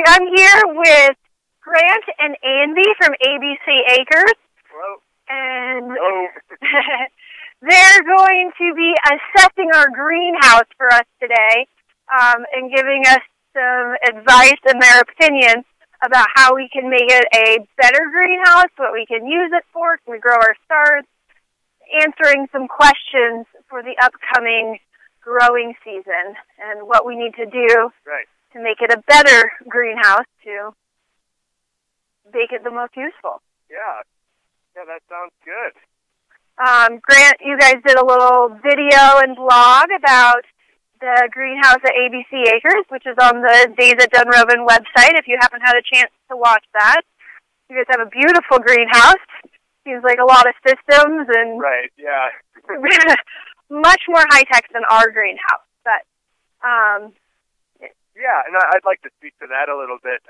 I'm here with Grant and Andy from ABC Acres. Hello. And Hello. they're going to be assessing our greenhouse for us today, and giving us some advice and their opinion about how we can make it a better greenhouse, what we can use it for, can we grow our stars, answering some questions for the upcoming growing season and what we need to do to make it a better greenhouse to make it the most useful. Yeah, that sounds good. Grant, you guys did a little video and blog about the greenhouse at ABC Acres, which is on the Days at Dunrovin website, if you haven't had a chance to watch that. You guys have a beautiful greenhouse. Seems like a lot of systems and much more high-tech than our greenhouse. But yeah, and I'd like to speak to that a little bit.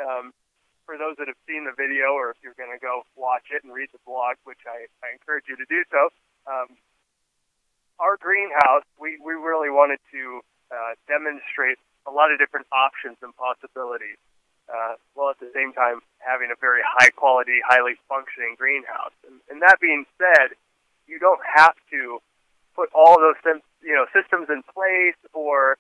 For those that have seen the video, or if you're going to go watch it and read the blog, which I encourage you to do so, our greenhouse, we really wanted to demonstrate a lot of different options and possibilities, while at the same time having a very high-quality, highly functioning greenhouse. And that being said, you don't have to put all those systems in place or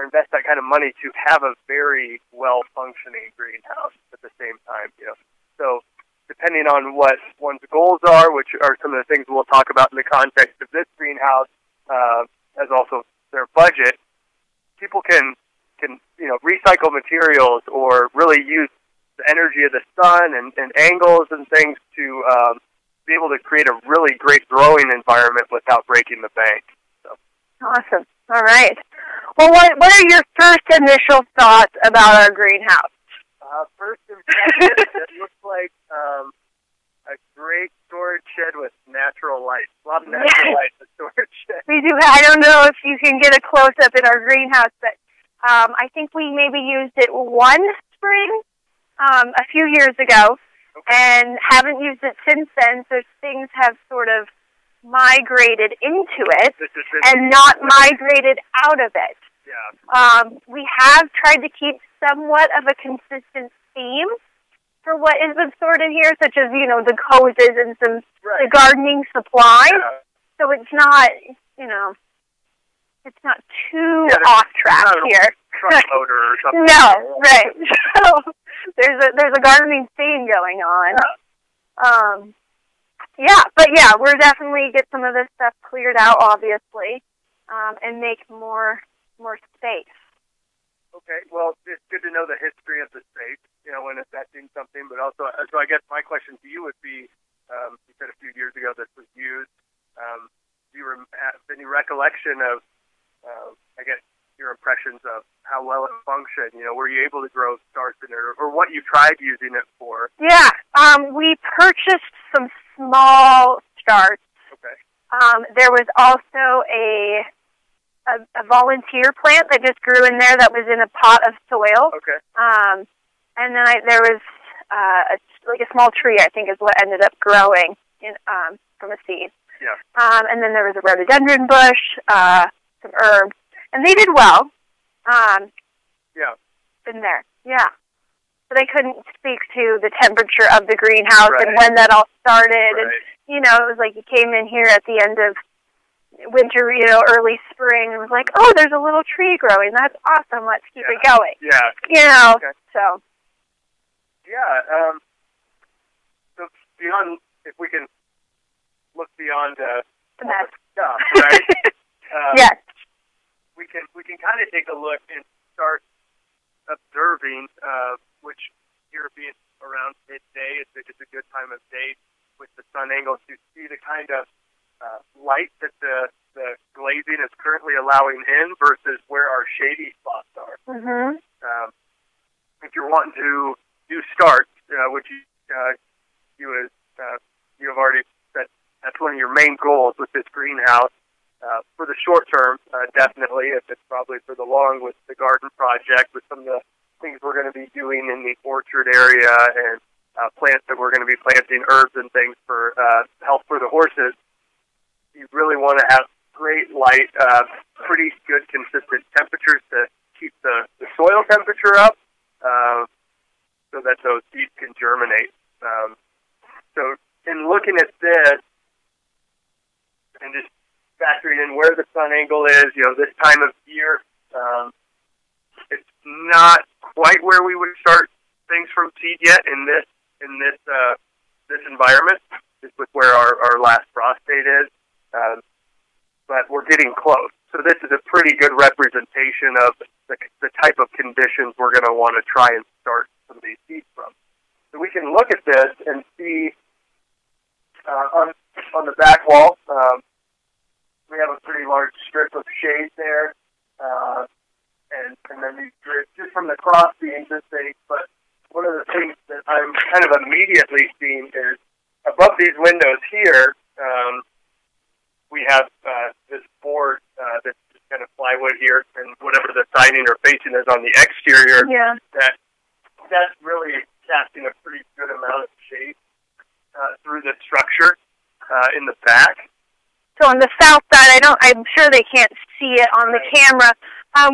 invest that kind of money to have a very well-functioning greenhouse at the same time. So depending on what one's goals are, which are some of the things we'll talk about in the context of this greenhouse, as also their budget, people can recycle materials or really use the energy of the sun and angles and things to be able to create a really great growing environment without breaking the bank. So. Awesome. All right. Well, what are your first initial thoughts about our greenhouse? First impression, it looks like a great storage shed with natural light. A lot of natural light in the storage shed. We do. I don't know if you can get a close-up in our greenhouse, but I think we maybe used it one spring a few years ago, and haven't used it since then, so things have sort of migrated into it and not migrated out of it. Yeah. We have tried to keep somewhat of a consistent theme for what has been stored in here, such as, the hoses and some the gardening supplies. Yeah. So it's not, it's not too off track here. Truck motor or something. No, right. So there's a gardening theme going on. We're definitely get some of this stuff cleared out, obviously, and make more space. Okay, well, it's good to know the history of the space, when assessing something, but also, so I guess my question to you would be, you said a few years ago this was used. Do you have any recollection of, your impressions of how well it functioned? Were you able to grow stars in it, or what you tried using it for? Yeah, we purchased some small starts. Okay. There was also a volunteer plant that just grew in there that was in a pot of soil. Okay. And then there was a small tree, I think, is what ended up growing from a seed. Yeah. And then there was a rhododendron bush, some herbs, and they did well. In there, yeah. But I couldn't speak to the temperature of the greenhouse and when that all started. And, it was like you came in here at the end of winter, early spring, and was like, oh, there's a little tree growing. That's awesome. Let's keep it going. Yeah. So. Yeah. So beyond, if we can look beyond the mess stuff, right? Yes. We can kind of take a look and start observing, which here being around midday, it's a good time of day with the sun angles to see the kind of light that the glazing is currently allowing in versus where our shady spots are. Mm-hmm. If you're wanting to do starts, which you have already said that's one of your main goals with this greenhouse. For the short term, definitely, if it's probably for the long with the garden project, with some of the things we're going to be doing in the orchard area and plants that we're going to be planting, herbs and things for health for the horses. You really want to have great light, pretty good consistent temperatures to keep keep the soil temperature up so that those seeds can germinate. So in looking at this and just factoring in where the sun angle is, this time of year, it's not quite where we would start things from seed yet in this environment, just with where our last frost date is. But we're getting close. So this is a pretty good representation of the type of conditions we're going to want to try and start some of these seeds from. So we can look at this and see on the back wall, we have a pretty large strip of shade there, and then these strips just from the cross beams and things. But one of the things that I'm kind of immediately seeing is above these windows here, we have this board that's just kind of plywood here, and whatever the siding or facing is on the exterior, that's really casting a pretty good amount of shade through the structure in the back. So on the south side, I'm sure they can't see it on the camera.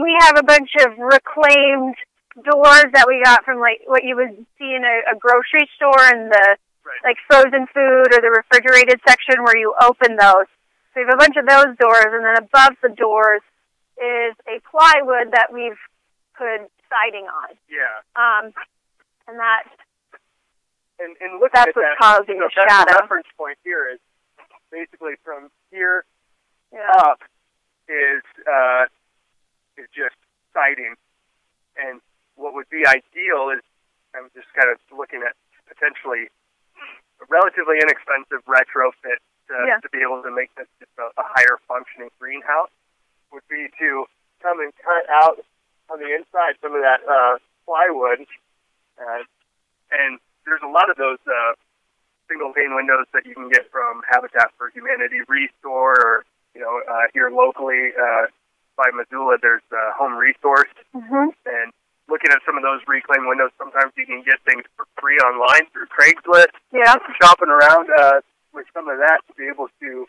We have a bunch of reclaimed doors that we got from like what you would see in a grocery store in the like frozen food or the refrigerated section where you open those. So we have a bunch of those doors, and then above the doors is a plywood that we've put siding on. Yeah. And that. And look that's at what's that. causing the shadow. The reference point here is basically from here up is just siding, and what would be ideal is I'm just kind of looking at potentially a relatively inexpensive retrofit to be able to make this just a higher functioning greenhouse would be to come and cut out on the inside some of that plywood, and there's a lot of those single pane windows that you can get from Habitat for Humanity Restore, or here locally by Missoula, there's Home Resource. And looking at some of those reclaimed windows, sometimes you can get things for free online through Craigslist. Yeah. Shopping around with some of that to be able to,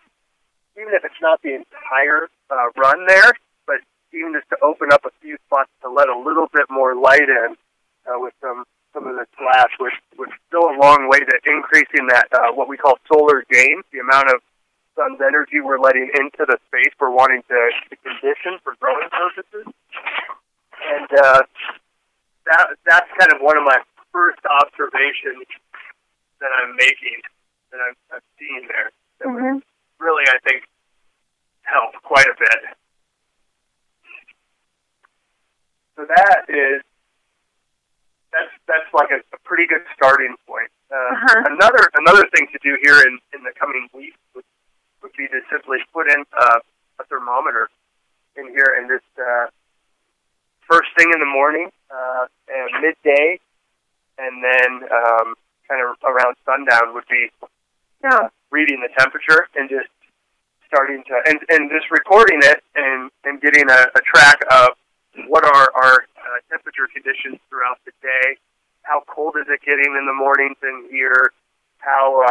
even if it's not the entire run there, but even just to open up a few spots to let a little bit more light in with some of the slabs, which still a long way to increasing that what we call solar gain, the amount of sun's energy we're letting into the space we're wanting to condition for growing purposes. And that's kind of one of my first observations that I'm making, that I'm seeing there, that would really, I think, help quite a bit. So that's like a pretty good starting point. Another thing to do here in the coming weeks would be to simply put in a thermometer in here, and just first thing in the morning, and midday, and then kind of around sundown would be reading the temperature and just starting to and just recording it and getting a track of what are our temperature conditions throughout the day. How cold is it getting in the mornings in here? How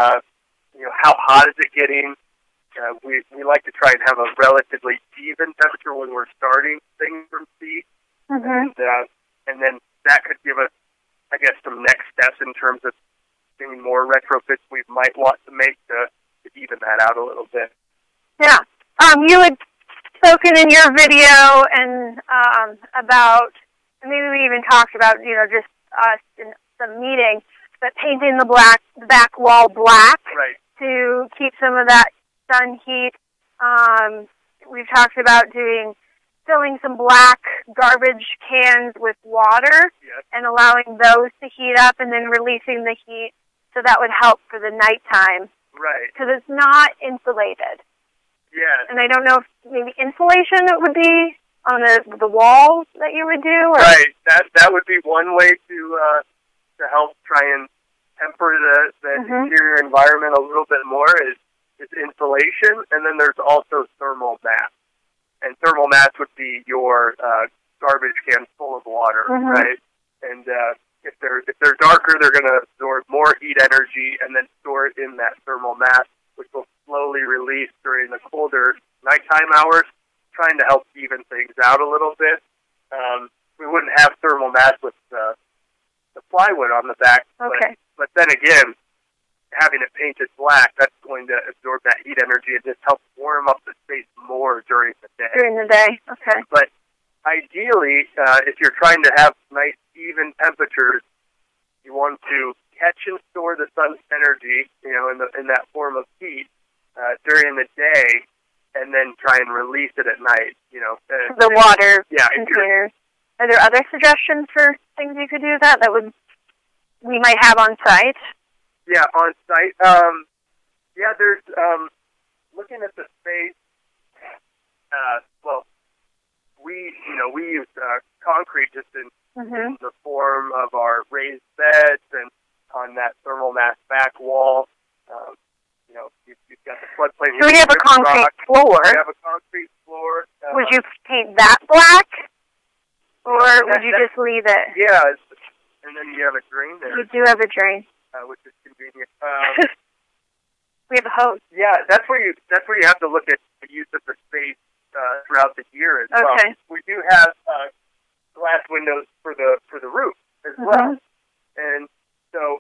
hot is it getting? We like to try and have a relatively even temperature when we're starting things from seed, and then that could give us, I guess, some next steps in terms of any more retrofits we might want to make to even that out a little bit. Yeah. You had spoken in your video and about, maybe we even talked about, just us in some meeting, but painting the back wall black to keep some of that sun heat. We've talked about filling some black garbage cans with water and allowing those to heat up and then releasing the heat, so that would help for the nighttime. Right. Because it's not insulated. Yeah. And I don't know if maybe insulation would be on the walls that you would do. Or? Right. That would be one way to help try and temper the interior environment a little bit more is insulation, and then there's also thermal mass. And thermal mass would be your garbage can full of water, right? And if they're darker, they're going to absorb more heat energy and then store it in that thermal mass, which will slowly release during the colder nighttime hours, trying to help even things out a little bit. have thermal mass with the plywood on the back. Okay. But then again, having it painted black, that's going to absorb that heat energy and just help warm up the space more during the day. During the day, okay. But ideally, if you're trying to have nice, even temperatures, you want to catch and store the sun's energy, in that form of heat during the day, and then try and release it at night. The water yeah, containers. Are there other suggestions for things you could do with that we might have on site? Yeah, on site. There's looking at the space. Well, we use concrete just in the form of our raised beds and on that thermal mass back wall. You've got the floodplain. So we have a concrete floor. We have a concrete floor. Would you paint that black, or would you just leave it? Yeah, and then you have a drain there. We do have a drain, which is convenient. we have a hose. Yeah, that's where you have to look at the use of the space throughout the year as well. Okay. We do have glass windows for the roof as well, and so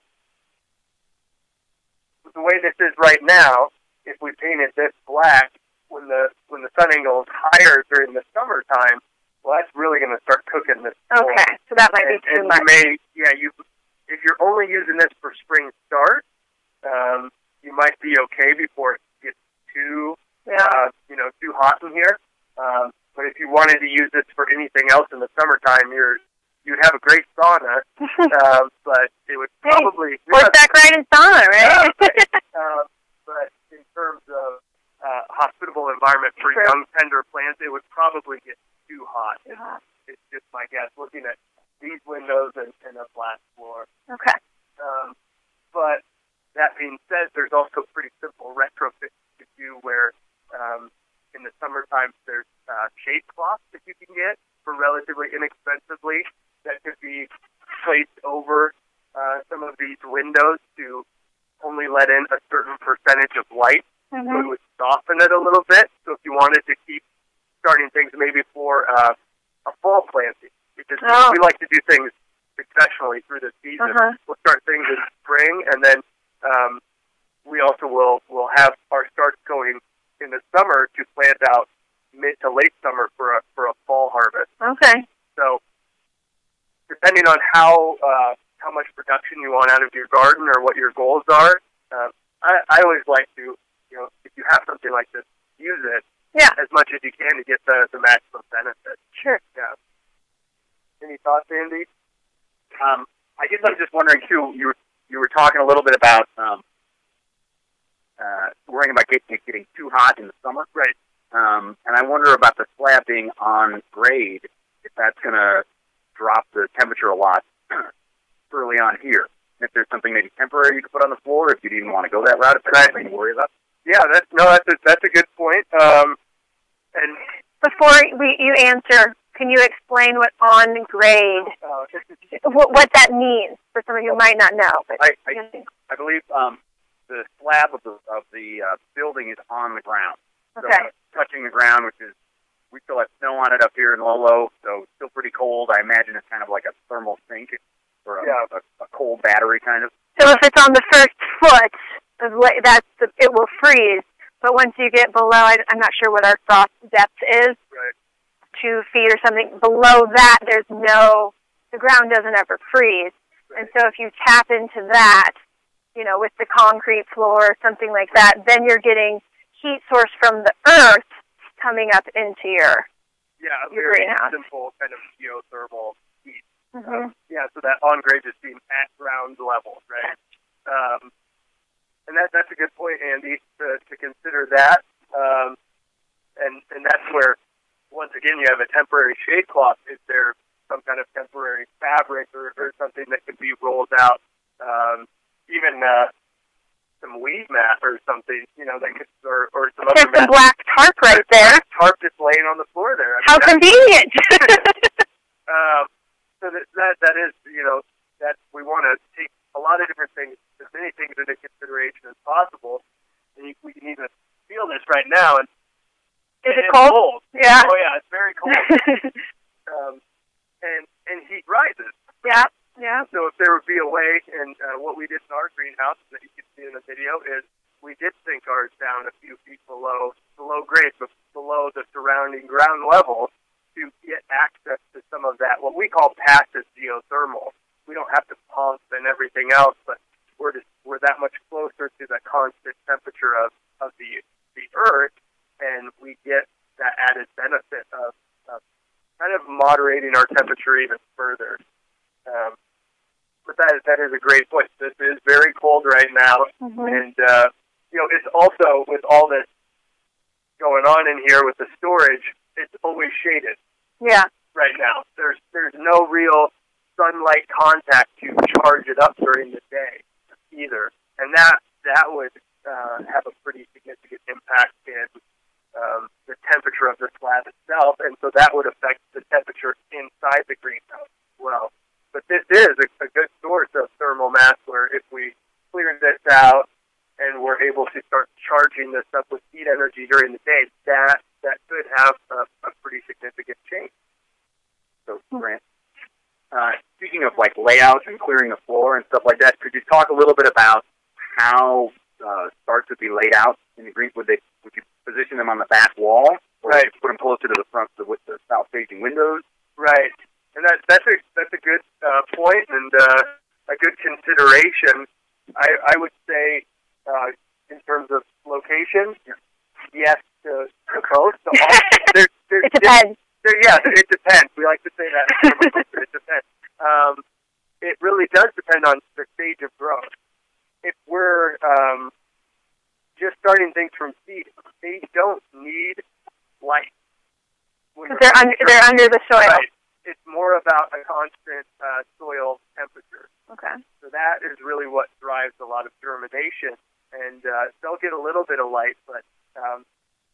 the way this is right now, if we painted this black when the sun angle is higher during the summertime, well, that's really going to start cooking this. Okay, so that might be too much. If you're only using this for spring start, you might be okay before it gets too hot in here. But if you wanted to use this for anything else in the summertime, you'd have a great sauna, but it would probably horseback ride and sauna, right? But in terms of hospitable environment for young tender plants, it would probably get too hot. It's just my guess, looking at these windows and a flat floor. Okay. But that being said, there's also pretty simple retrofits to do where in the summertime there's shade cloths that you can get for relatively inexpensively that could be placed over some of these windows to only let in a certain percentage of light. So it would soften it a little bit. So if you wanted to keep starting things maybe for a fall planting, because we like to do things successionally through the season. We'll start things in spring, and then we also will have our starts going in the summer to plant out mid to late summer for a fall harvest. Okay. So depending on how much production you want out of your garden or what your goals are, I always like to, if you have something like this, use it as much as you can to get the maximum benefit. Sure. Yeah. Any thoughts, Andy? I guess I'm just wondering too. You were talking a little bit about worrying about getting too hot in the summer, right? And I wonder about the slab being on grade, if that's going to drop the temperature a lot early on here. If there's something maybe temporary you could put on the floor, if you didn't want to go that route, if that's something to worry about. Yeah, that's a good point. And before you answer, can you explain what on grade, what that means for somebody who might not know? But I believe the slab of the building is on the ground. Okay. So touching the ground, which is, we still have snow on it up here in Lolo, so it's still pretty cold. I imagine it's kind of like a thermal sink or a cold battery kind of. So if it's on the first foot, it will freeze. But once you get below, I'm not sure what our frost depth is, right. 2 feet or something. Below that, the ground doesn't ever freeze. Right. And so if you tap into that, with the concrete floor or something like that, then you're getting heat source from the earth coming up into your very greenhouse. Simple kind of geothermal heat. So that on grade is being at ground level, right? And that's a good point, Andy, to consider that. And that's where, once again, you have a temporary shade cloth. Is there some kind of temporary fabric or something that could be rolled out? Even some weed mat or something, that could, or some other There's some black tarp right there. Tarp just laying on the floor there. How convenient! So that is, that we want to take a lot of different things, as many things into consideration as possible. And we can even feel this right now. And is it cold? Yeah. Oh yeah, it's very cold. and heat rises. Yeah, yeah. So if there would be a way, and what we did in our greenhouse that you can see in the video is we did sink ours down a few feet below grade, but below the surrounding ground level to get access to some of that, what we call passive geothermal. We don't have to pump and everything else, but we're that much closer to the constant temperature of the earth, and we get that added benefit of kind of moderating our temperature even further. But that is a great point. This is very cold right now, and it's also, with all this going on in here with the storage, it's always shaded. Yeah. Right now, there's no real sunlight contact to charge it up during the day either, and that would have a pretty significant impact in the temperature of the slab itself, and so that would affect the temperature inside the greenhouse as well. But this is a good source of thermal mass, where if we clear this out and we're able to start charging this up with heat energy during the day, that could have a pretty significant change. So, Grant, speaking of like layouts and clearing the floor and stuff like that, could you talk a little bit about how starts would be laid out in the green? Would you position them on the back wall, or right, put them closer to the front with the south-facing windows? Right, and that's a good point and a good consideration. I would say in terms of location, yes to both. So it depends. It depends. We like to say that. It depends. It really does depend on the stage of growth. If we're just starting things from seed, they don't need light. They're under the soil. Right. It's more about a constant soil temperature. Okay. So that is really what drives a lot of germination. And they'll get a little bit of light, but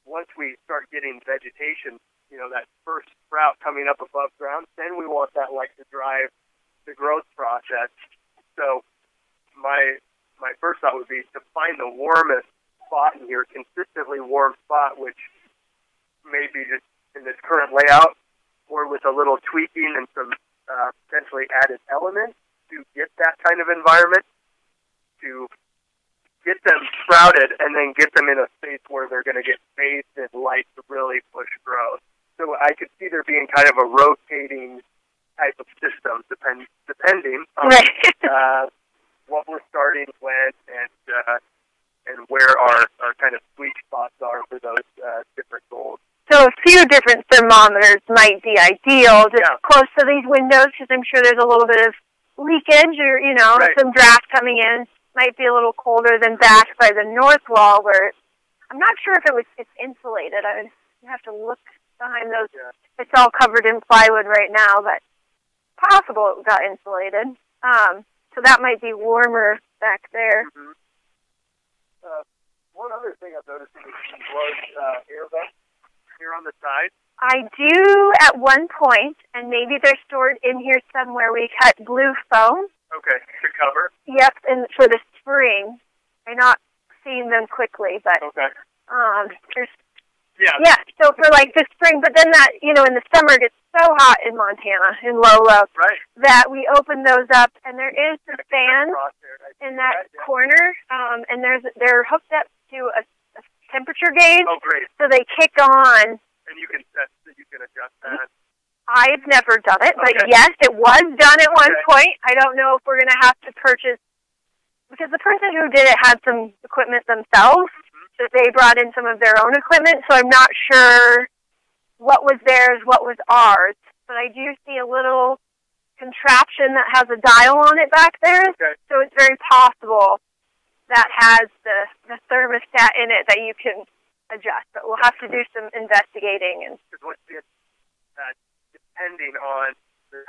once we start getting vegetation, that first sprout coming up above ground, then we want that light to drive the growth process. So my first thought would be to find the warmest spot in here, consistently warm spot, which may be just in this current layout, or with a little tweaking and some potentially added elements to get that kind of environment, to get them sprouted and then get them in a space where they're going to get space and light to really push growth. So I could see there being kind of a rotating type of system, depending on what we're starting when and where our kind of sweet spots are for those different goals. So a few different thermometers might be ideal, just close to these windows, because I'm sure there's a little bit of leakage or, some draft coming in. Might be a little colder than back by the north wall, where I'm not sure if it's insulated. I would have to look behind those. Yeah. It's all covered in plywood right now, but possible it got insulated. So that might be warmer back there. Mm-hmm. One other thing I've noticed is large air vents here on the side. I do at one point, and maybe they're stored in here somewhere. We cut blue foam. Okay, to cover. Yep, and for the spring. I'm not seeing them quickly, but okay. There's so for like the spring, but then that in the summer it gets so hot in Montana, in Lolo, right, that we open those up, and there is a fan in that corner, and they're hooked up to a temperature gauge. Oh, great! So they kick on. And you can adjust that. I've never done it, but yes, it was done at one point. I don't know if we're going to have to purchase, because the person who did it had some equipment themselves, so they brought in some of their own equipment, so I'm not sure what was theirs, what was ours. But I do see a little contraption that has a dial on it back there, so it's very possible that has the thermostat in it that you can adjust, but we'll have to do some investigating. And depending on the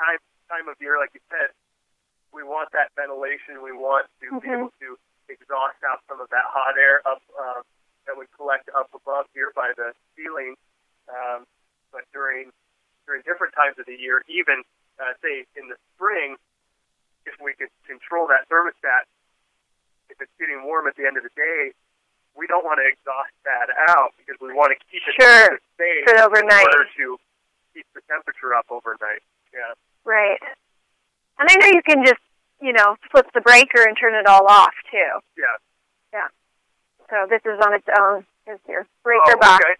time of year, like you said, we want that ventilation. We want to be able to exhaust out some of that hot air up that would collect up above here by the ceiling. But during different times of the year, even say in the spring, if we could control that thermostat, if it's getting warm at the end of the day, we don't want to exhaust that out because we want to keep it safe overnight in order to keep the temperature up overnight. Yeah. Right. And I know you can just, flip the breaker and turn it all off, too. Yeah. Yeah. So this is on its own. Here's your breaker box. Okay.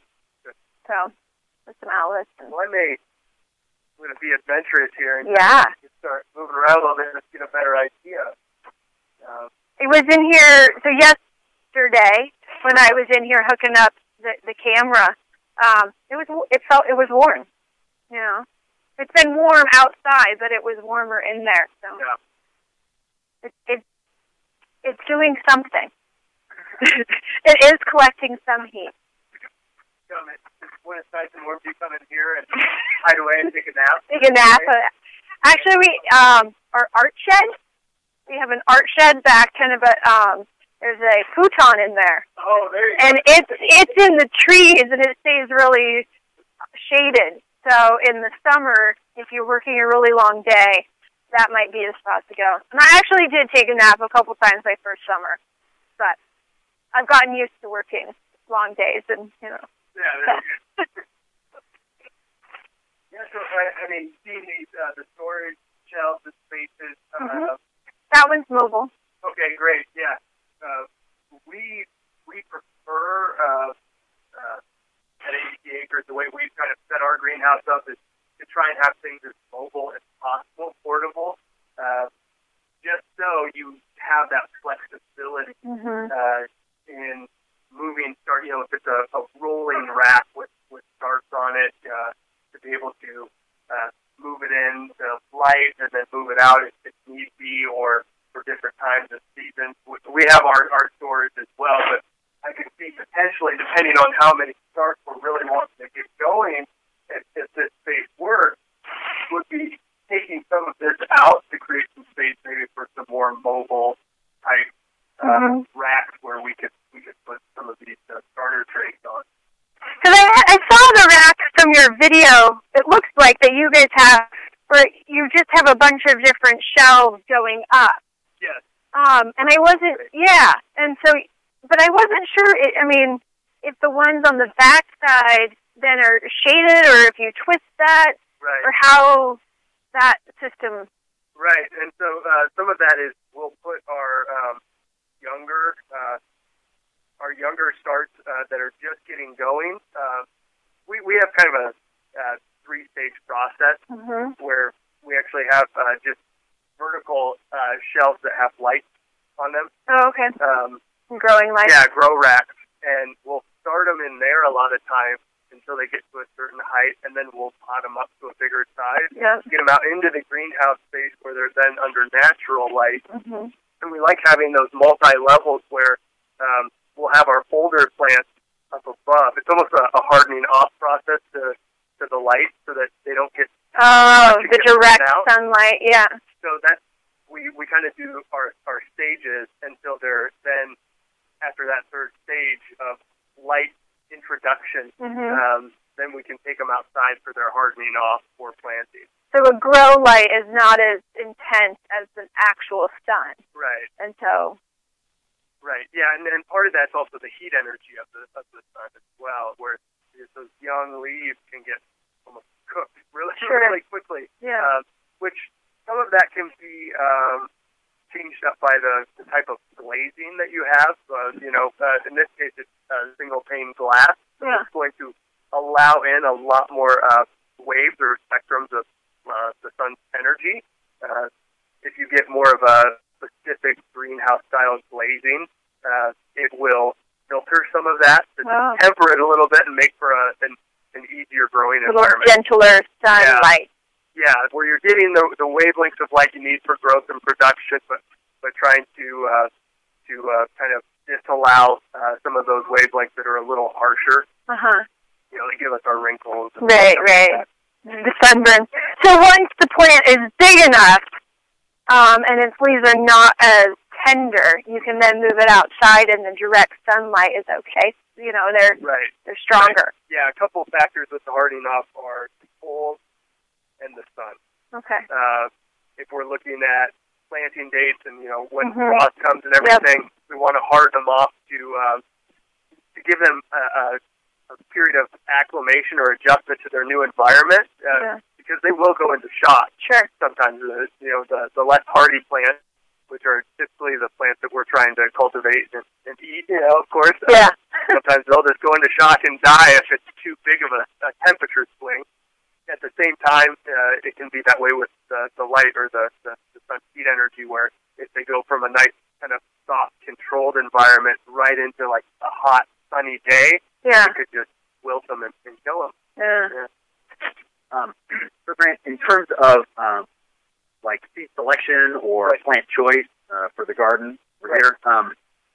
So, with some outlets. Well, I'm going to be adventurous here and just start moving around a little bit and get a better idea. It was in here, so yesterday, when I was in here hooking up the camera, it was warm. It's been warm outside, but it was warmer in there. So it's doing something. It is collecting some heat. When it's nice and warm, do you come in here and hide away and take a nap? Take a nap. Actually, our art shed. We have an art shed back, but there's a futon in there. Oh, there you go. And it's in the trees, and it stays really shaded. So in the summer, if you're working a really long day, that might be the spot to go. And I actually did take a nap a couple times my first summer, but I've gotten used to working long days, and Yeah, there you go. So I mean, seeing these the storage shelves, the spaces. That one's mobile. Okay, great. Yeah, we prefer at 80 acres, the way we kind of set our greenhouse up is to try and have things as mobile as possible, portable, just so you have that flexibility in moving. If it's a rolling rack with starts on it, to be able to move it in the light and then move it out if need be, or for different times of season. We have our storage as well, but I could see potentially, depending on how many starts we're really wanting to get going, if this space works, would be taking some of this out to create some space maybe for some more mobile type racks where we could put some of these starter trays on. Because I saw the racks from your video. It looks like that you guys have, where you just have a bunch of different shelves going up. Yes. And I wasn't, and so, but I wasn't sure, if the ones on the back side then are shaded, or if you twist that, or how that system. Right, and so some of that is we'll put our younger starts that are just getting going. We have kind of a three-stage process where we actually have just vertical shelves that have lights on them. Oh, okay. Growing lights. Yeah, grow racks, and we'll start them in there a lot of times until they get to a certain height, and then we'll pot them up to a bigger size, get them out into the greenhouse space where they're then under natural light. And we like having those multi-levels where we'll have our older plants up above. It's almost a hardening off process to the light so that they don't get the direct sunlight, So that's we kind of do our stages until they're then, after that third stage of light introduction, then we can take them outside for their hardening off or planting. So a grow light is not as intense as an actual sun. Right. And so. Right. Yeah, and part of that's also the heat energy of the sun as well, where those young leaves can get almost cooked really quickly. Yeah. Which some of that can be changed up by the type of glazing that you have. In this case, it's single pane glass. Yeah. It's going to allow in a lot more waves or spectrums of the sun's energy. If you get more of a specific greenhouse-style glazing, it will filter some of that to temper it a little bit and make for an easier growing environment. A little gentler sunlight. Yeah, where you're getting the wavelengths of light you need for growth and production, but trying to kind of disallow some of those wavelengths that are a little harsher. They give us our wrinkles. Right. The sunburn. So once the plant is big enough, and its leaves are not as tender, you can then move it outside, and the direct sunlight is okay. They're stronger. Right. Yeah, a couple of factors with the hardening off are the cold and the sun. Okay. If we're looking at planting dates and when frost comes and everything, we want to harden them off to give them a period of acclimation or adjustment to their new environment, to because they will go into shock. Sure. Sometimes, the less hardy plants, which are typically the plants that we're trying to cultivate and eat, of course. Yeah. Sometimes they'll just go into shock and die if it's too big of a temperature swing. At the same time, it can be that way with the light or the sun heat energy, where if they go from a nice kind of soft, controlled environment right into like a hot, sunny day, Yeah. it could just wilt them and kill them. Yeah. So, Grant, in terms of like seed selection or plant choice for the garden over here,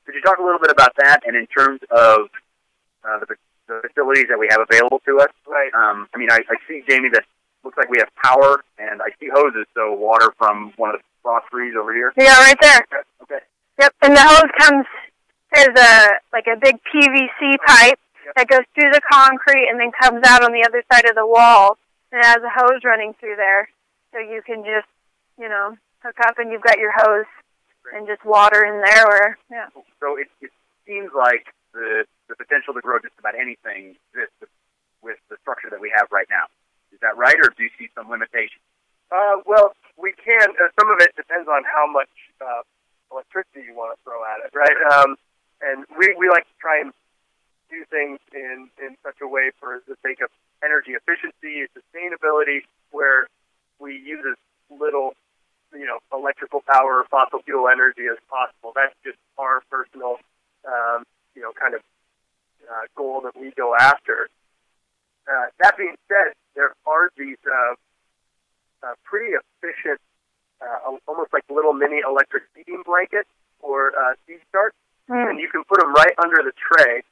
could you talk a little bit about that? And in terms of the facilities that we have available to us, Right. I mean, I see, Jamie, that looks like we have power, and I see hoses, so water from one of the frost trees over here. Yeah, right there. Okay. Yep, and the hose comes, there's a big PVC pipe that goes through the concrete and then comes out on the other side of the wall, and it has a hose running through there. So you can just, hook up and you've got your hose and just water in there. Or yeah. So it seems like the potential to grow just about anything exists with the structure that we have right now. Is that right, or do you see some limitations? Well, we can. Some of it depends on how much electricity you want to throw at it, right? And we like to try and do things in such a way for the sake of energy efficiency and sustainability, where we use as little, electrical power or fossil fuel energy as possible. That's just our personal, kind of goal that we go after. That being said, there are these pretty efficient, almost like little mini electric heating blankets or seed starts, and you can put them right under the tray,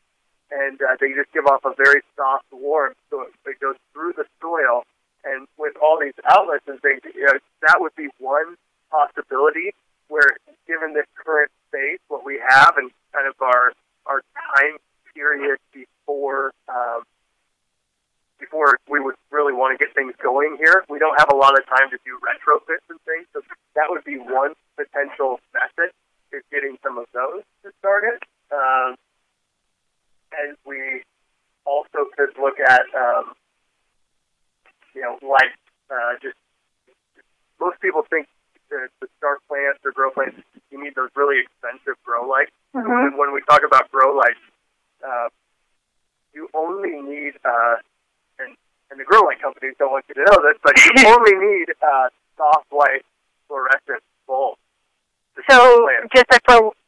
and they just give off a very soft warmth, so it goes through the soil. And with all these outlets and things, that would be one possibility where, given this current space, what we have, and kind of our time period before we would really want to get things going here, we don't have a lot of time to do retrofits and things. So that would be one potential method, is getting some of those started. And we also could look at, just most people think to start plants or grow plants, you need those really expensive grow lights. Mm-hmm. And when we talk about grow lights, you only need, and the grow light companies don't want you to know this, but you only need soft white fluorescent bulbs. So just a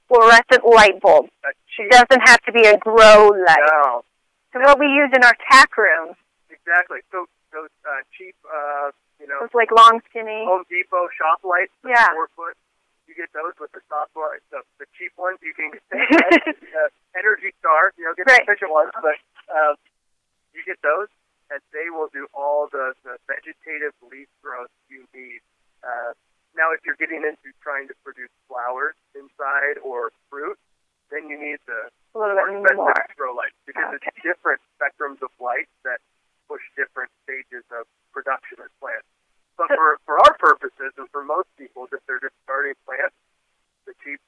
fluorescent light bulb. It doesn't have to be a grow light. No. So what we use in our tack room. Exactly. So those cheap, Those like long, skinny. Home Depot shop lights, Yeah. 4 foot. You get those with the soft light, the cheap ones. You can get Energy Star, get the efficient ones, but you get those, and they will do all the vegetative leaf growth you need. Now, if you're getting into trying to produce flowers inside or fruit, then you need the a little bit more grow lights, because it's different spectrums of light that push different stages of production of plants. But for our purposes, and for most people, if they're just starting plants, the cheap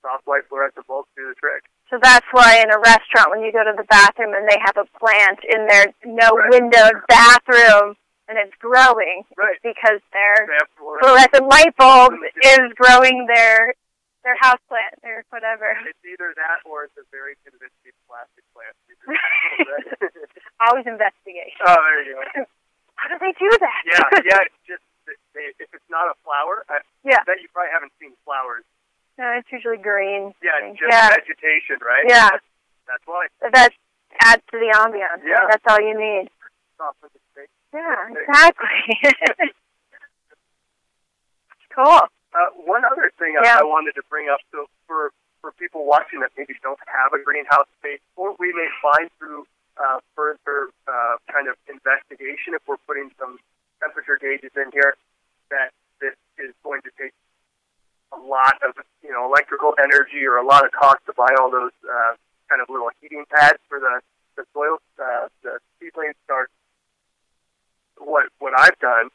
soft white fluorescent bulbs do the trick. So that's why in a restaurant, when you go to the bathroom and they have a plant in their no-windowed bathroom and it's growing, it's because their fluorescent light bulb is growing their house plant or whatever. It's either that or it's a very convincing plastic plant. Always investigate. Oh, there you go. How do they do that? Yeah. It's just if it's not a flower, I bet you probably haven't seen flowers. No, it's usually green. Yeah, just vegetation, right? Yeah. That's why. That adds to the ambiance. Yeah. That's all you need. Yeah, exactly. Cool. One other thing I wanted to bring up, so for people watching that maybe don't have a greenhouse space, or we may find through further kind of investigation, if we're putting some temperature gauges in here, that this is going to take a lot of electrical energy or a lot of cost to buy all those kind of little heating pads for the soil, the seedling starts. What I've done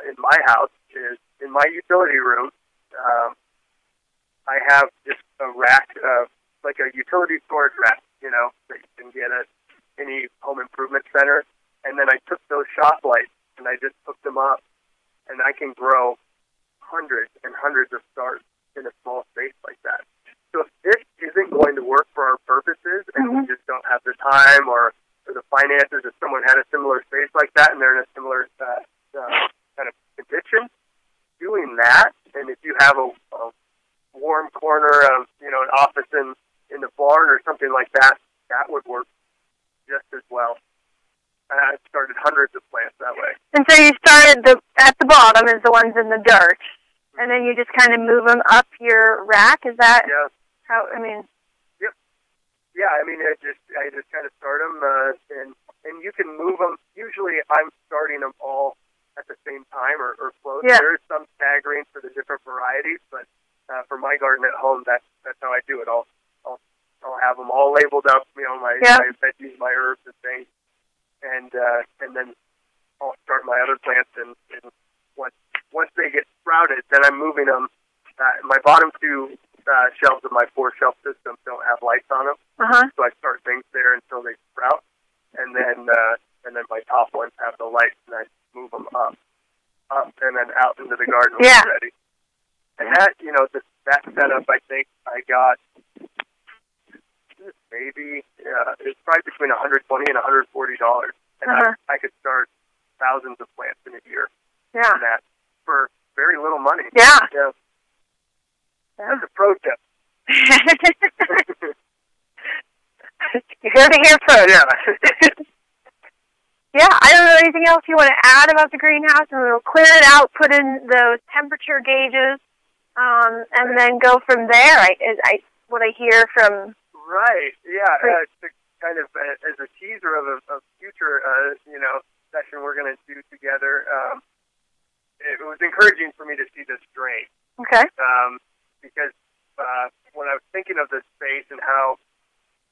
in my house is, in my utility room, I have just a rack, like a utility storage rack, that you can get at any home improvement center. And then I took those shop lights and I just hooked them up, and I can grow hundreds and hundreds of starts in a small space like that. So if this isn't going to work for our purposes, and we just don't have the time or the finances, if someone had a similar space like that and they're in a similar kind of condition, doing that, and if you have a warm corner of, an office in the barn or something like that, that would work just as well. I started hundreds of plants that way. And so you started at the bottom is the ones in the dirt, and then you just kind of move them up your rack. Is that how? I mean. Yep. Yeah. I mean, I just kind of start them, and you can move them. Usually, I'm starting them all at the same time or close. Yeah. There is some staggering for the different varieties, but for my garden at home, that's how I do it. I'll have them all labeled up. My veggies, my herbs, and things. And then I'll start my other plants, and once they get sprouted, then I'm moving them. My bottom two shelves of my 4-shelf system don't have lights on them, so I start things there until they sprout, and then my top ones have the lights, and I move them up, and then out into the garden when it's ready. And that that setup, I think I got. Maybe it's probably between $120 and $140, and I could start thousands of plants in a year. Yeah, and that for very little money. Yeah. That's a pro tip. You heard it here first. Yeah. Yeah, I don't know anything else you want to add about the greenhouse, and we'll clear it out, put in those temperature gauges, and then go from there. What I hear from. Right. Yeah. To kind of as a teaser of a future, session we're going to do together. It was encouraging for me to see this drain. Okay. Because when I was thinking of this space and how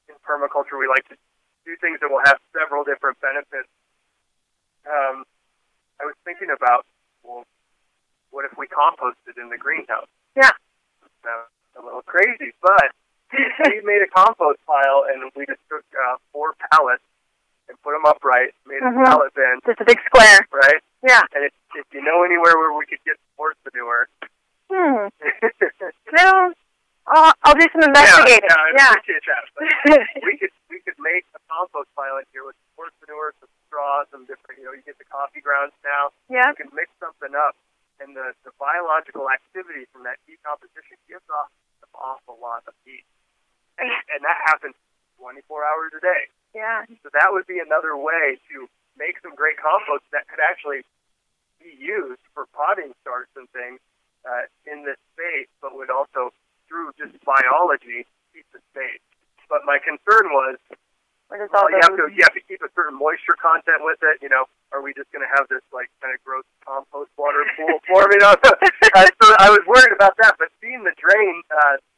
in permaculture we like to do things that will have several different benefits, I was thinking about, well, what if we composted in the greenhouse? Yeah. A little crazy, but we made a compost pile, and we just took 4 pallets and put them upright, made a pallet bin. Just a big square. Right? Yeah. And if you know anywhere where we could get horse manure. No, I'll do some investigating. I appreciate that. But we could make a compost pile in here with horse manure, some straw, some different, you get the coffee grounds now. Yeah. You can mix something up, and the biological activity from that decomposition gives off an awful lot of heat. And that happens 24 hours a day. Yeah. So that would be another way to make some great compost that could actually be used for potting starts and things in this space, but would also, through just biology, keep the space. But my concern was, you have to keep a certain moisture content with it. Are we just going to have this kind of gross compost water pool forming up? So I was worried about that. But seeing the drain,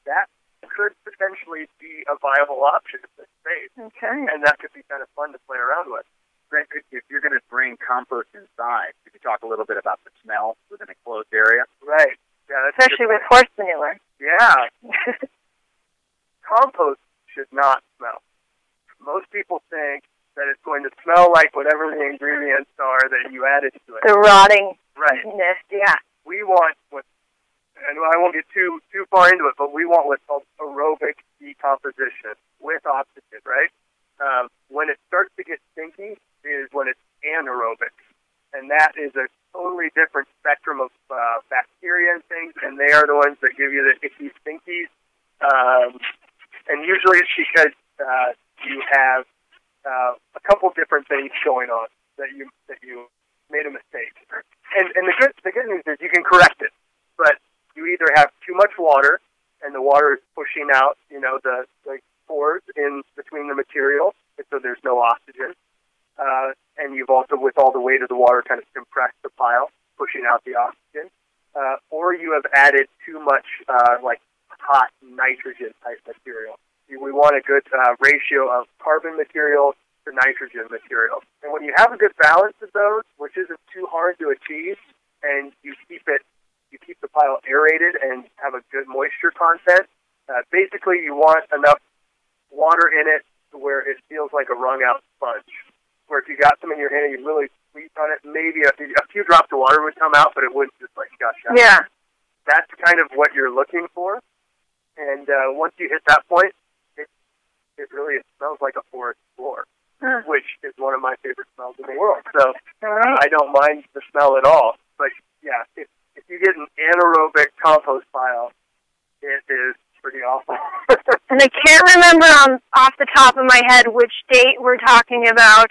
that could potentially be a viable option in this space. Okay. And that could be kind of fun to play around with. Grant, if you're going to bring compost inside, could you talk a little bit about the smell within a closed area? Right. Yeah, especially with horse manure. Yeah. Compost should not smell. Most people think that it's going to smell like whatever the ingredients are that you added to it. The rottingness, right. Yeah. We want and I won't get too far into it, but we want what's called aerobic decomposition with oxygen, right? When it starts to get stinky is when it's anaerobic, and that is a totally different spectrum of bacteria and things, and they are the ones that give you the icky stinkies. And usually it's because you have a couple different things going on that you made a mistake. And the good news is you can correct it, but you either have too much water, and the water is pushing out, the pores in between the material, and so there's no oxygen. And you've also, with all the weight of the water, kind of compressed the pile, pushing out the oxygen. Or you have added too much, hot nitrogen type material. We want a good ratio of carbon material to nitrogen material. And when you have a good balance of those, which isn't too hard to achieve, and you keep the pile aerated and have a good moisture content, basically you want enough water in it to where it feels like a wrung out sponge. Where if you got some in your hand and you really squeeze on it, maybe a few drops of water would come out, but it wouldn't just like gush out. Yeah. That's kind of what you're looking for. And once you hit that point, it really smells like a forest floor, which is one of my favorite smells in the world. So I don't mind the smell at all. But yeah, if you get an anaerobic compost pile, it is pretty awful. And I can't remember off the top of my head which date we're talking about.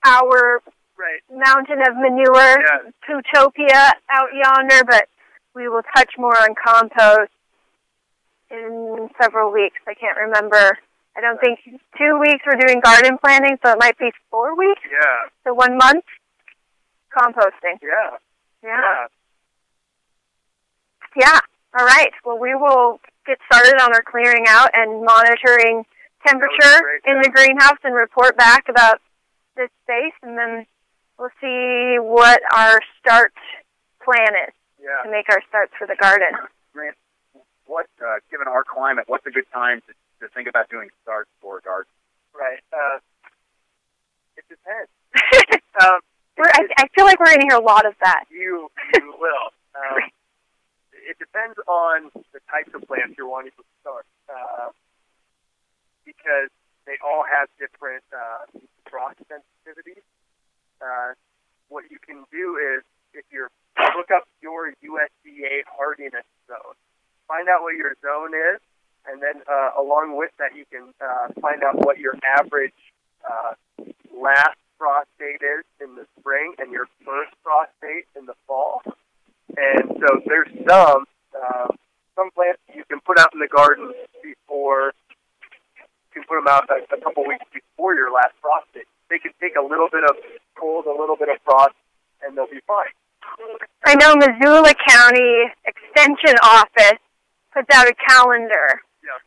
Our mountain of manure, Utopia out yonder, but we will touch more on compost in several weeks. I can't remember. I don't think 2 weeks we're doing garden planting, so it might be 4 weeks. Yeah. So 1 month composting. Yeah. Yeah. Yeah. All right. Well, we will get started on our clearing out and monitoring temperature in the greenhouse and report back about this space, and then we'll see what our start plan is to make our starts for the garden. Grant, what, given our climate, what's a good time to think about doing starts for a garden? Right. It depends. I feel like we're going to hear a lot of that. You will. It depends on the types of plants you're wanting to start, because they all have different frost sensitivities. What you can do is, if you look up your USDA hardiness zone, find out what your zone is, and then along with that, you can find out what your average last frost date is in the spring and your first frost date in the fall. And so there's some plants you can put out in the garden before, you can put them out a couple weeks before your last frost date. They can take a little bit of cold, a little bit of frost, and they'll be fine. I know Missoula County Extension Office puts out a calendar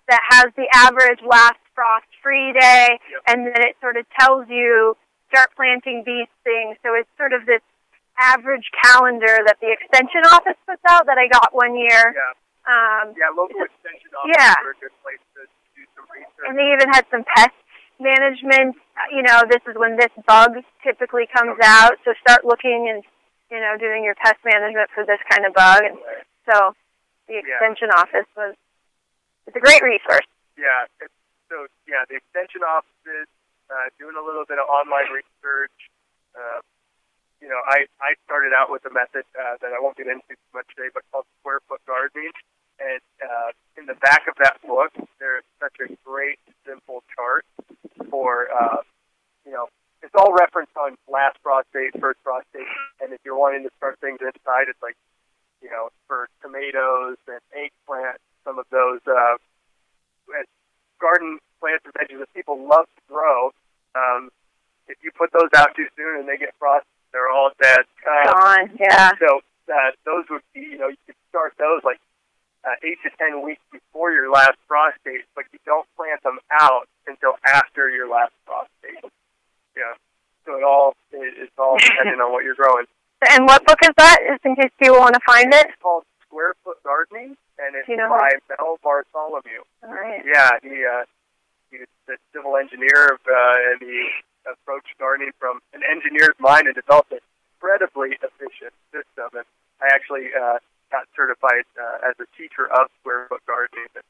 that has the average last frost-free day, and then it sort of tells you, start planting these things. So it's sort of this average calendar that the Extension Office puts out that I got one year. Local Extension Office are a good place to do some research. And they even had some pest management. You know, this is when this bug typically comes out, so start looking and, you know, doing your pest management for this kind of bug. And so the Extension Office it's a great resource. The Extension Office is doing a little bit of online research. I started out with a method that I won't get into too much today, but called square foot gardening. And in the back of that book, there's such a great, simple chart for, it's all referenced on last frost date, first frost date. And if you're wanting to start things inside, it's like, for tomatoes and eggplant, some of those garden plants and veggies that people love to grow. If you put those out too soon and they get frost, they're all dead. Gone, yeah. So those would be, you could start those like 8 to 10 weeks before your last frost date, but you don't plant them out until after your last frost date. Yeah. So it's all dependent on what you're growing. And what book is that, just in case people want to find it? It's called Square Foot Gardening, and it's by Mel Bartholomew. All right. Yeah, he's the civil engineer, and he approached gardening from an engineer's mind and developed an incredibly efficient system. And I actually got certified as a teacher of Square Foot Gardening, and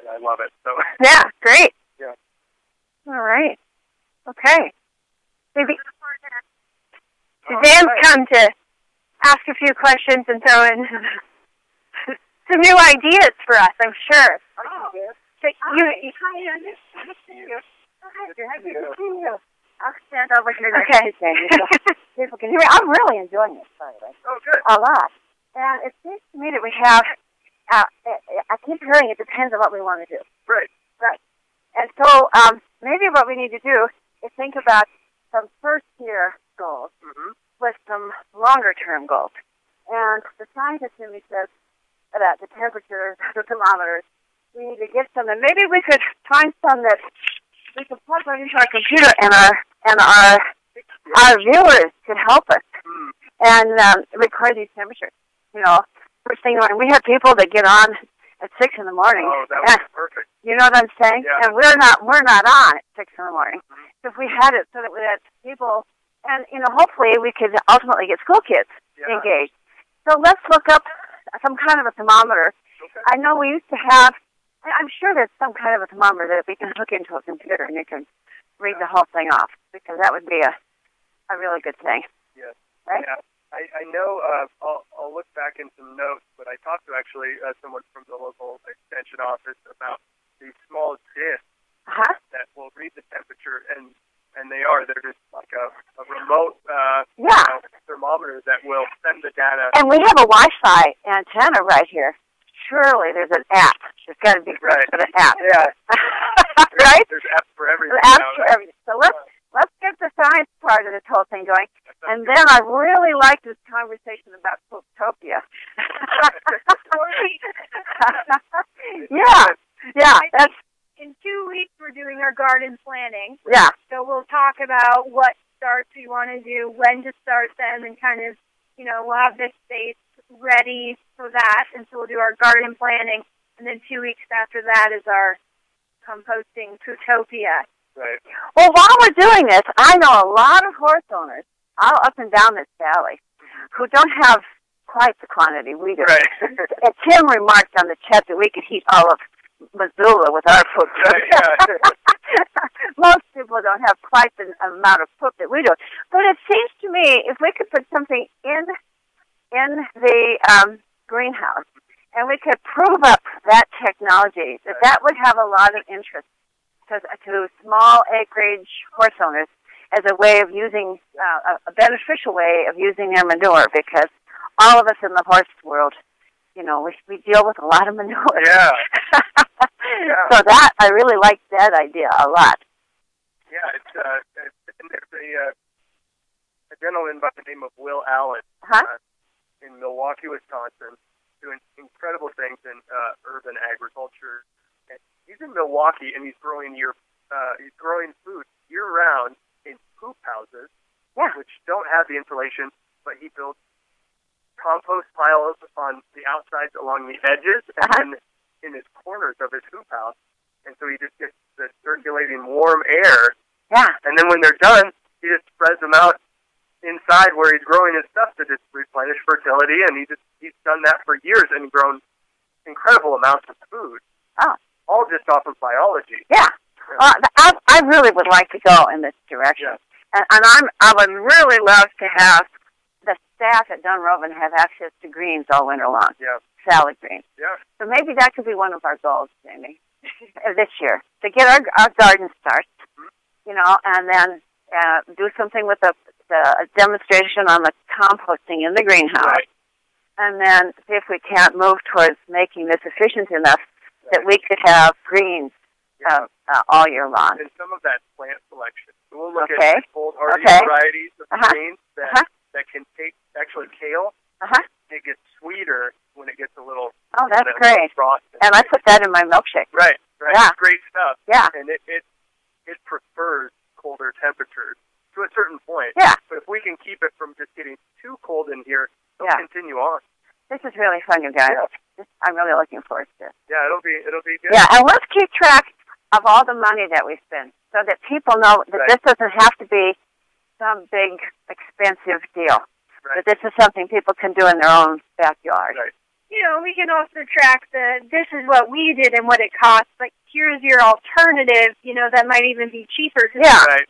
I love it. So yeah, great. Yeah. All right. Okay. Maybe Suzanne's come to ask a few questions and throw in some new ideas for us, I'm sure. I'll stand over here next to you so people can hear me. I'm really enjoying this, by the way. Oh, good. A lot. And it seems to me that we have, I keep hearing it depends on what we want to do. Right. Right. And so maybe what we need to do is think about some first-year goals with some longer-term goals. And the scientist in me says that the temperatures, the thermometers, we need to get some, and maybe we could find some that we could plug right into our computer, and our viewers could help us and record these temperatures. First thing, we have people that get on at 6 in the morning. Oh, that would be perfect. You know what I'm saying? Yeah. And we're not on at 6 in the morning. So if we had it so that we had people And, hopefully we could ultimately get school kids engaged. So let's look up some kind of a thermometer. Okay. I know we used to have, I'm sure there's some kind of a thermometer that we can hook into a computer and you can read the whole thing off, because that would be a really good thing. Yes. Right? Yeah. I know, I'll look back in some notes, but I talked to actually someone from the local extension office about these small discs that will read the temperature, and they're just like a remote thermometer that will send the data. And we have a Wi-Fi antenna right here. Surely there's an app. There's got to be an app. Yeah. Right? There's apps for everything. Apps for everything. So let's get the science part of this whole thing going. And then I really like this conversation about Pooptopia. Yeah. That's in 2 weeks, we're doing our garden planning. Yeah. So we'll talk about what starts we want to do, when to start them, and kind of, we'll have this space ready for that. And so we'll do our garden planning. And then 2 weeks after that is our composting Pooptopia. Right. Well, while we're doing this, I know a lot of horse owners all up and down this valley who don't have quite the quantity we do. Right. And Tim remarked on the chat that we could heat all of Missoula with our poop. Right, yeah. Most people don't have quite the amount of poop that we do. But it seems to me if we could put something in the greenhouse and we could prove up that technology, that would have a lot of interest to small acreage horse owners as a way of using, a beneficial way of using their manure, because all of us in the horse world, we deal with a lot of manure. Yeah. So that, I really like that idea a lot. Yeah, there's a gentleman by the name of Will Allen in Milwaukee, Wisconsin, doing incredible things in urban agriculture. And he's in Milwaukee, and he's growing food year-round in poop houses, which don't have the insulation, but he builds compost piles on the outsides along the edges and then in his corners of his hoop house. And so he just gets the circulating warm air. Yeah. And then when they're done, he just spreads them out inside where he's growing his stuff to just replenish fertility. And he's done that for years and grown incredible amounts of food. Oh. All just off of biology. Yeah. I really would like to go in this direction. Yeah. And I would really love to have the staff at Dunrovin have access to greens all winter long. Yeah. Salad greens. Yeah. So maybe that could be one of our goals, Jamie, this year, to get our garden started, and then do something with the demonstration on the composting in the greenhouse. Right. And then see if we can't move towards making this efficient enough that we could have greens all year long. And some of that plant selection. So we'll look Okay. at cold hardy varieties of greens that can take, actually kale, it gets sweeter when it gets a little great. frosted. And I put that in my milkshake. Right. Yeah. It's great stuff. Yeah. And it prefers colder temperatures to a certain point. Yeah. But if we can keep it from just getting too cold in here, it'll continue on. This is really fun, you guys. Yeah. I'm really looking forward to this. Yeah, it'll be good. Yeah, and let's keep track of all the money that we spend so that people know that this doesn't have to be some big, expensive deal. Right. That this is something people can do in their own backyard. Right. We can also track this is what we did and what it costs. Like, here's your alternative, that might even be cheaper. Yeah. Right.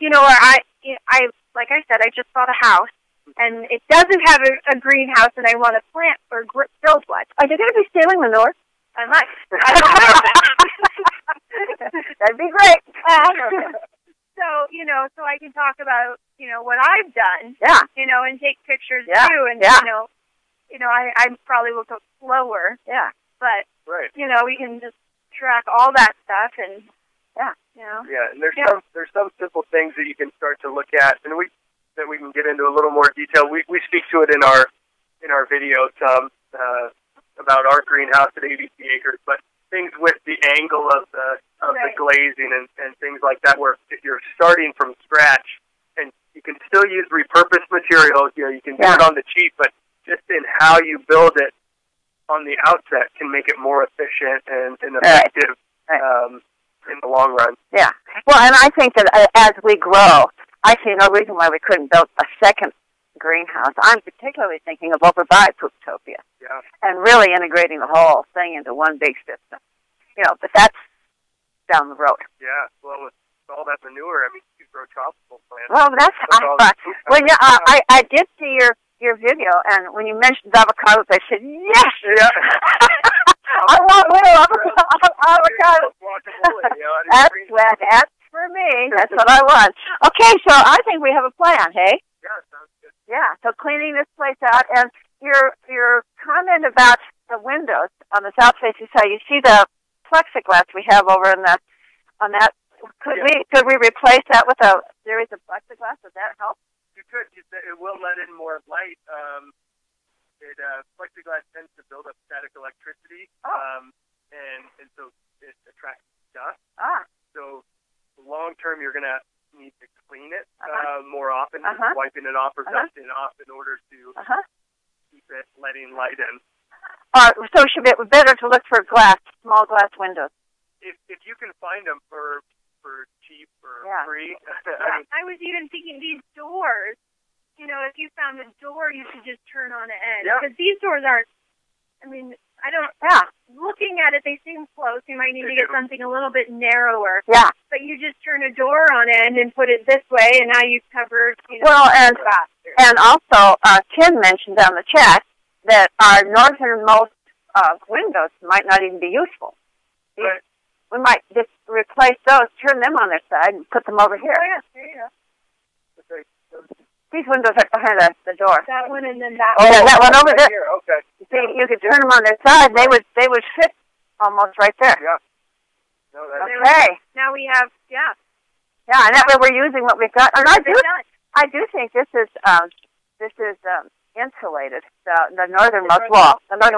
I like I said, I just bought a house, and it doesn't have a greenhouse, and I want to plant or build one. Are you going to be stealing manure? I might. I don't know. That'd be great. So I can talk about, what I've done. Yeah. And take pictures too. And, I probably will go slower. Yeah. But, right. We can just track all that stuff and, Yeah, and there's some simple things that you can start to look at, and we can get into a little more detail. We speak to it in our videos about our greenhouse at 80 acres, but things with the angle of the glazing and things like that, where if you're starting from scratch, and you can still use repurposed materials, you can do it on the cheap, but just in how you build it on the outset can make it more efficient and effective in the long run. Yeah. Well, and I think that as we grow, I see no reason why we couldn't build a second greenhouse. I'm particularly thinking of over by Pooptopia. Yeah. And really integrating the whole thing into one big system. You know, but that's down the road. Yeah. Well, with all that manure, I mean, you grow tropical plants. Well, I did see your video, and when you mentioned avocados, I said, yes! Yeah. I want little avocados. That's for me. That's what I want. Okay, so I think we have a plan, hey? Yeah, sounds good. Yeah, so cleaning this place out, and your comment about the windows on the south facing side, you see the plexiglass we have over on that. Could we replace that with a series of plexiglass? Would that help? You could. It will let in more light. Plexiglass tends to build up static electricity, and so it attracts dust. So long term, you're gonna need to clean it more often, wiping it off or dusting it off in order to keep it letting light in. So it should be better to look for small glass windows. If you can find them for cheap or free. I was even thinking these doors. You know, if you found a door, you could just turn on an end. Because these doors aren't, I mean, looking at it, they seem close. You might need to get something a little bit narrower. Yeah. But you just turn a door on end and put it this way, and now you've covered, Well, and also, Tim mentioned on the chat that our northernmost windows might not even be useful. Right. We might just replace those, turn them on their side, and put them over here. Oh, yeah, there you go. These windows are behind the door. That one and then that one. one. Yeah, that one over there. Here. Okay. You see, you could turn them on their side. They would fit almost right there. Yeah. No, okay. Now we have, Yeah, and that way we're using what we've got. And I do think this is insulated, the northernmost wall. And I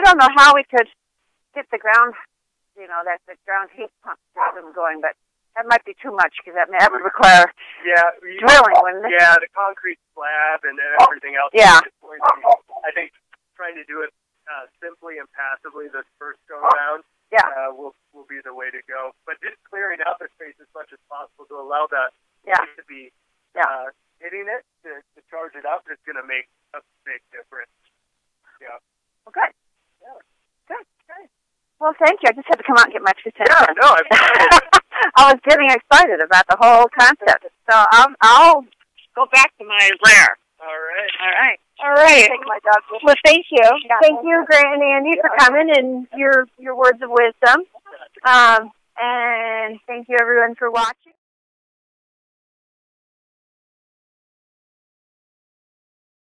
don't know how we could get the ground, the ground heat pump system going, but that might be too much because that would require drilling, wouldn't it? Yeah, the concrete slab and everything else. Yeah. I think trying to do it simply and passively this first go around will be the way to go. But just clearing out the space as much as possible to allow that to be hitting it to charge it up is going to make a big difference. Yeah. Okay. Yeah. Good. Well, thank you. I just had to come out and get my 2 cents. Yeah, no, I was getting excited about the whole concept. So I'll go back to my lair. All right. Take my dog. Well, thank you. Yeah, thank you, Grant and Andy, for coming and your words of wisdom. And thank you, everyone, for watching.